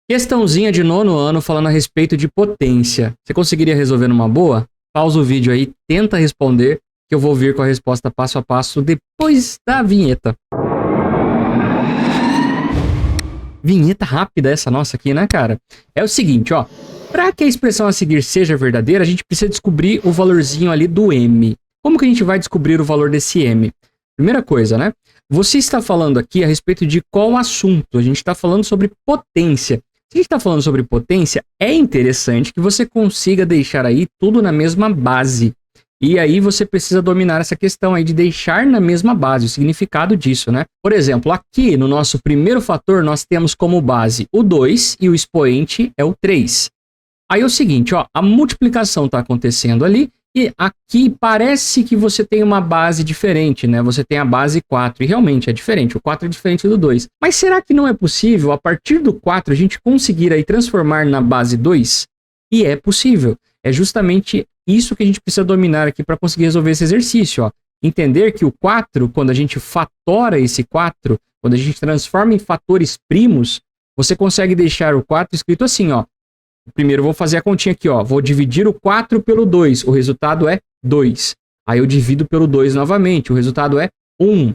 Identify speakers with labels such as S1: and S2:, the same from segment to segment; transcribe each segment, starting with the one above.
S1: Questãozinha de 9º ano falando a respeito de potência. Você conseguiria resolver numa boa? Pausa o vídeo aí, tenta responder, que eu vou vir com a resposta passo a passo depois da vinheta. Vinheta rápida essa nossa aqui, né, cara? É o seguinte, ó. Para que a expressão a seguir seja verdadeira, a gente precisa descobrir o valorzinho ali do m. Como que a gente vai descobrir o valor desse m? Primeira coisa, né? Você está falando aqui a respeito de qual assunto? A gente está falando sobre potência. Se a gente está falando sobre potência, é interessante que você consiga deixar aí tudo na mesma base. E aí você precisa dominar essa questão aí de deixar na mesma base, o significado disso, né? Por exemplo, aqui no nosso primeiro fator, nós temos como base o 2 e o expoente é o 3. Aí é o seguinte, ó, a multiplicação está acontecendo ali e aqui parece que você tem uma base diferente, né? Você tem a base 4 e realmente é diferente, o 4 é diferente do 2. Mas será que não é possível, a partir do 4, a gente conseguir aí transformar na base 2? E é possível. É justamente isso que a gente precisa dominar aqui para conseguir resolver esse exercício, ó. Entender que o 4, quando a gente fatora esse 4, quando a gente transforma em fatores primos, você consegue deixar o 4 escrito assim, ó. Primeiro eu vou fazer a continha aqui, ó. Vou dividir o 4 pelo 2. O resultado é 2. Aí eu divido pelo 2 novamente. O resultado é 1.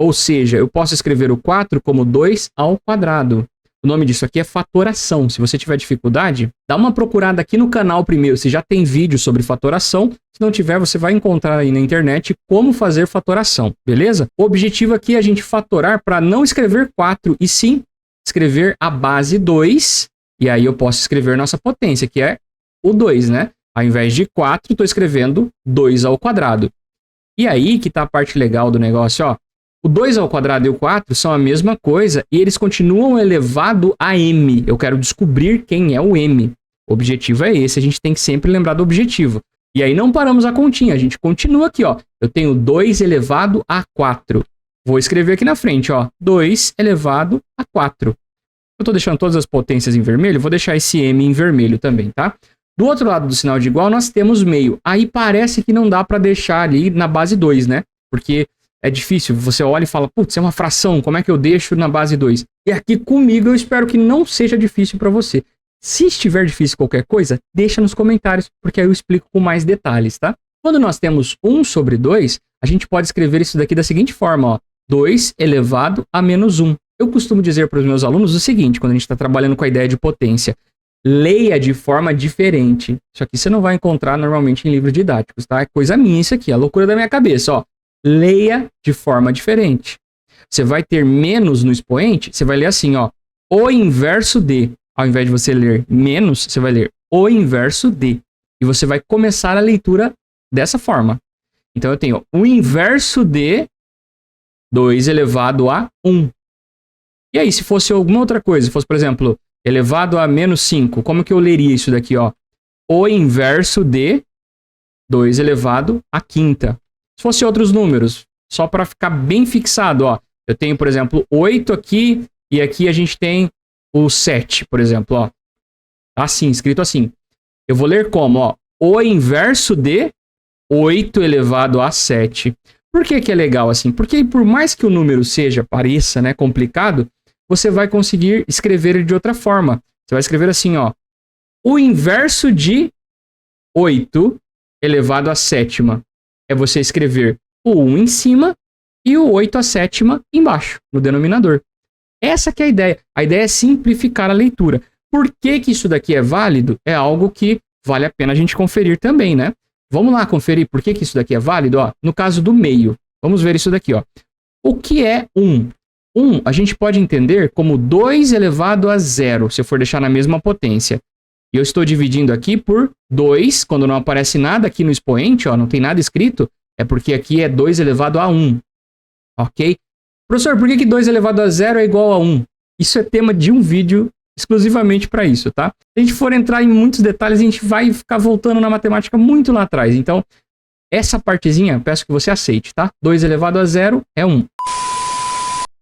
S1: Ou seja, eu posso escrever o 4 como 2 ao quadrado. O nome disso aqui é fatoração. Se você tiver dificuldade, dá uma procurada aqui no canal primeiro. Se já tem vídeo sobre fatoração. Se não tiver, você vai encontrar aí na internet como fazer fatoração. Beleza? O objetivo aqui é a gente fatorar para não escrever 4 e sim escrever a base 2. E aí eu posso escrever nossa potência, que é o 2, né? Ao invés de 4, estou escrevendo 2 ao quadrado. E aí que está a parte legal do negócio, ó. O 2 ao quadrado e o 4 são a mesma coisa e eles continuam elevado a m. Eu quero descobrir quem é o m. O objetivo é esse, a gente tem que sempre lembrar do objetivo. E aí não paramos a continha, a gente continua aqui, ó. Eu tenho 2 elevado a 4. Vou escrever aqui na frente, ó. 2 elevado a 4. Eu estou deixando todas as potências em vermelho, vou deixar esse m em vermelho também, tá? Do outro lado do sinal de igual, nós temos meio. Aí parece que não dá para deixar ali na base 2, né? Porque é difícil, você olha e fala, putz, é uma fração, como é que eu deixo na base 2? E aqui comigo eu espero que não seja difícil para você. Se estiver difícil qualquer coisa, deixa nos comentários, porque aí eu explico com mais detalhes, tá? Quando nós temos 1 sobre 2, a gente pode escrever isso daqui da seguinte forma, ó. 2 elevado a menos 1. Eu costumo dizer para os meus alunos o seguinte, quando a gente está trabalhando com a ideia de potência. Leia de forma diferente. Isso aqui você não vai encontrar normalmente em livros didáticos, tá? É coisa minha isso aqui, é a loucura da minha cabeça, ó. Leia de forma diferente. Você vai ter menos no expoente, você vai ler assim, ó. O inverso de. Ao invés de você ler menos, você vai ler o inverso de. E você vai começar a leitura dessa forma. Então eu tenho o inverso de 2 elevado a 1. E aí, se fosse alguma outra coisa, se fosse, por exemplo, elevado a menos 5, como que eu leria isso daqui, ó? O inverso de 2 elevado a quinta. Se fosse outros números, só para ficar bem fixado, ó. Eu tenho, por exemplo, 8 aqui, e aqui a gente tem o 7, por exemplo, ó. Assim, escrito assim. Eu vou ler como, ó? O inverso de 8 elevado a 7. Por que que é legal assim? Porque por mais que o número pareça, né, complicado, você vai conseguir escrever ele de outra forma. Você vai escrever assim, ó. O inverso de 8 elevado à sétima é você escrever o 1 em cima e o 8 à sétima embaixo, no denominador. Essa que é a ideia. A ideia é simplificar a leitura. Por que que isso daqui é válido? É algo que vale a pena a gente conferir também, né? Vamos lá conferir por que que isso daqui é válido, ó. No caso do meio, vamos ver isso daqui, ó. O que é 1? 1 a gente pode entender como 2 elevado a 0, se eu for deixar na mesma potência. E eu estou dividindo aqui por 2, quando não aparece nada aqui no expoente, ó, não tem nada escrito, é porque aqui é 2 elevado a 1. Ok? Professor, por que que 2 elevado a 0 é igual a 1? Isso é tema de um vídeo exclusivamente para isso, tá? Se a gente for entrar em muitos detalhes, a gente vai ficar voltando na matemática muito lá atrás. Então, essa partezinha, peço que você aceite, tá? 2 elevado a 0 é 1.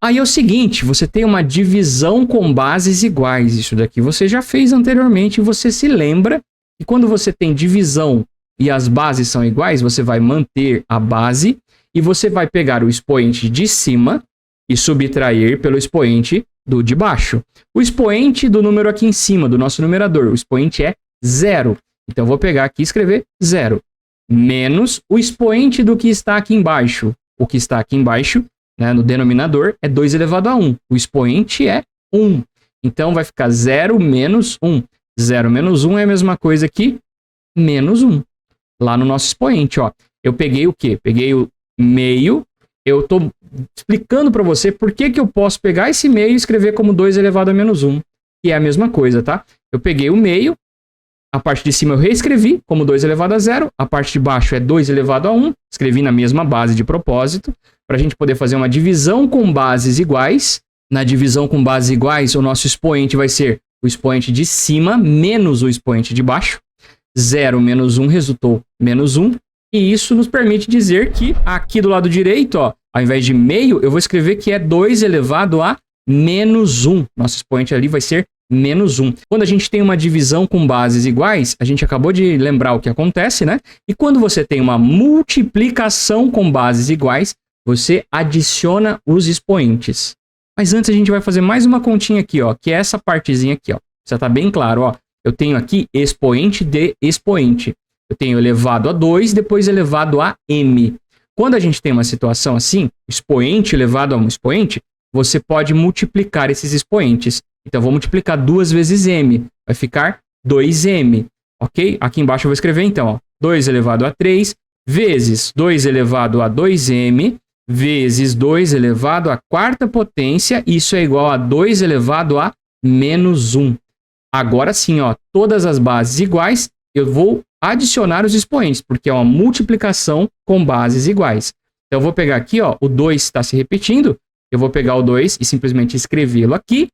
S1: Aí é o seguinte, você tem uma divisão com bases iguais. Isso daqui você já fez anteriormente e você se lembra que quando você tem divisão e as bases são iguais, você vai manter a base e você vai pegar o expoente de cima e subtrair pelo expoente do de baixo. O expoente do número aqui em cima, do nosso numerador, o expoente é 0. Então, eu vou pegar aqui e escrever 0. Menos o expoente do que está aqui embaixo. O que está aqui embaixo, né, no denominador, é 2 elevado a 1. O expoente é 1. Então, vai ficar 0 menos 1. 0 menos 1 é a mesma coisa que menos 1. Lá no nosso expoente, ó. Eu peguei o quê? Peguei o meio. Eu estou explicando para você por que eu posso pegar esse meio e escrever como 2 elevado a menos 1. Que é a mesma coisa, tá? Eu peguei o meio. A parte de cima eu reescrevi como 2 elevado a 0. A parte de baixo é 2 elevado a 1. Escrevi na mesma base de propósito. Para a gente poder fazer uma divisão com bases iguais. Na divisão com bases iguais, o nosso expoente vai ser o expoente de cima menos o expoente de baixo. 0 menos 1 resultou menos 1. E isso nos permite dizer que aqui do lado direito, ó, ao invés de meio, eu vou escrever que é 2 elevado a menos 1. Nosso expoente ali vai ser menos 1. Quando a gente tem uma divisão com bases iguais, a gente acabou de lembrar o que acontece, né? E quando você tem uma multiplicação com bases iguais, você adiciona os expoentes. Mas antes a gente vai fazer mais uma continha aqui, ó, que é essa partezinha aqui, ó. Já tá bem claro, ó. Eu tenho aqui expoente de expoente. Eu tenho elevado a 2, depois elevado a m. Quando a gente tem uma situação assim, expoente elevado a um expoente, você pode multiplicar esses expoentes. Então, eu vou multiplicar 2 vezes m. Vai ficar 2m, ok? Aqui embaixo eu vou escrever, então, ó, 2 elevado a 3 vezes 2 elevado a 2m vezes 2 elevado à quarta potência. Isso é igual a 2 elevado a menos 1. Agora sim, ó, todas as bases iguais, eu vou adicionar os expoentes, porque é uma multiplicação com bases iguais. Então, eu vou pegar aqui, ó, o 2 está se repetindo. Eu vou pegar o 2 e simplesmente escrevê-lo aqui.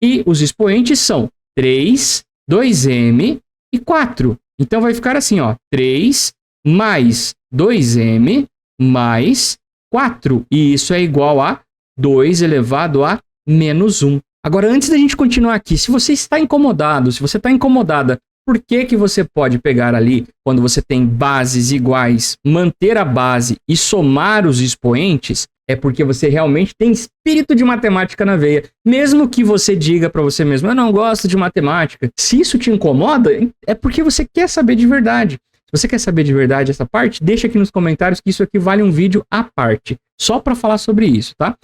S1: E os expoentes são 3, 2m e 4. Então, vai ficar assim, ó, 3 mais 2m mais 4. E isso é igual a 2 elevado a menos 1. Agora, antes da gente continuar aqui, se você está incomodado, se você está incomodada, por que você pode pegar ali, quando você tem bases iguais, manter a base e somar os expoentes? É porque você realmente tem espírito de matemática na veia. Mesmo que você diga para você mesmo, eu não gosto de matemática. Se isso te incomoda, é porque você quer saber de verdade. Se você quer saber de verdade essa parte, deixa aqui nos comentários que isso aqui vale um vídeo à parte. Só para falar sobre isso, tá?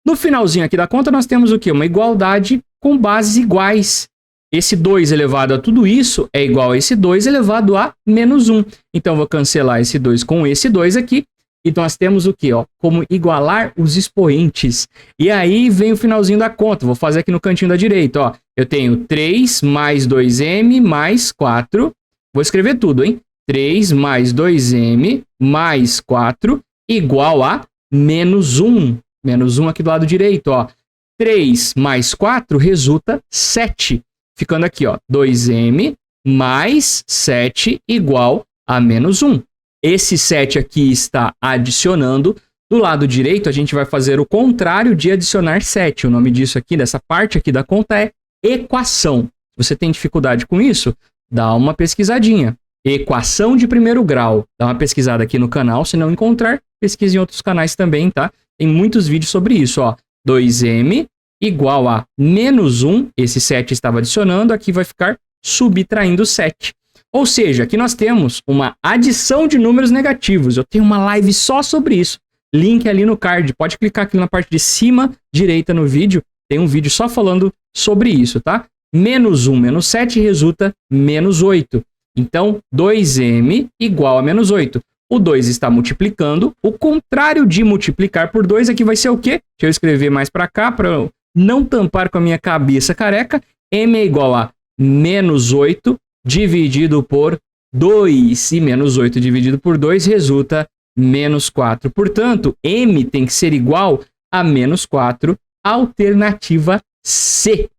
S1: No finalzinho aqui da conta, nós temos o quê? Uma igualdade com bases iguais. Esse 2 elevado a tudo isso é igual a esse 2 elevado a menos 1. Então, eu vou cancelar esse 2 com esse 2 aqui. E nós temos o quê? Ó, como igualar os expoentes. E aí vem o finalzinho da conta. Vou fazer aqui no cantinho da direita. Ó. Eu tenho 3 mais 2m mais 4. Vou escrever tudo, hein? 3 mais 2m mais 4 igual a menos 1. Menos 1 aqui do lado direito. Ó. 3 mais 4 resulta 7. Ficando aqui, ó, 2m mais 7 igual a menos 1. Esse 7 aqui está adicionando. Do lado direito, a gente vai fazer o contrário de adicionar 7. O nome disso aqui, dessa parte aqui da conta, é equação. Se você tem dificuldade com isso, dá uma pesquisadinha. Equação de primeiro grau. Dá uma pesquisada aqui no canal. Se não encontrar, pesquise em outros canais também, tá? Tem muitos vídeos sobre isso, ó. 2m igual a menos 1. Esse 7 estava adicionando. Aqui vai ficar subtraindo 7. Ou seja, aqui nós temos uma adição de números negativos. Eu tenho uma live só sobre isso. Link ali no card. Pode clicar aqui na parte de cima direita no vídeo. Tem um vídeo só falando sobre isso, tá? Menos 1 menos 7 resulta menos 8. Então, 2m igual a menos 8. O 2 está multiplicando. O contrário de multiplicar por 2 aqui vai ser o quê? Deixa eu escrever mais para cá para eu não tampar com a minha cabeça careca. M é igual a menos 8 dividido por 2. E menos 8 dividido por 2 resulta menos 4. Portanto, M tem que ser igual a menos 4. Alternativa C.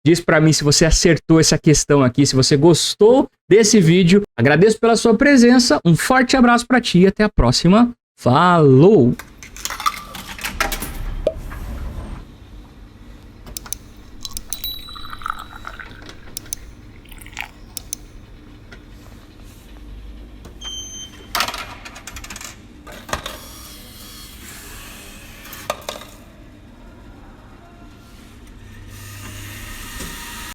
S1: Diz para mim se você acertou essa questão aqui, se você gostou desse vídeo. Agradeço pela sua presença. Um forte abraço para ti e até a próxima. Falou!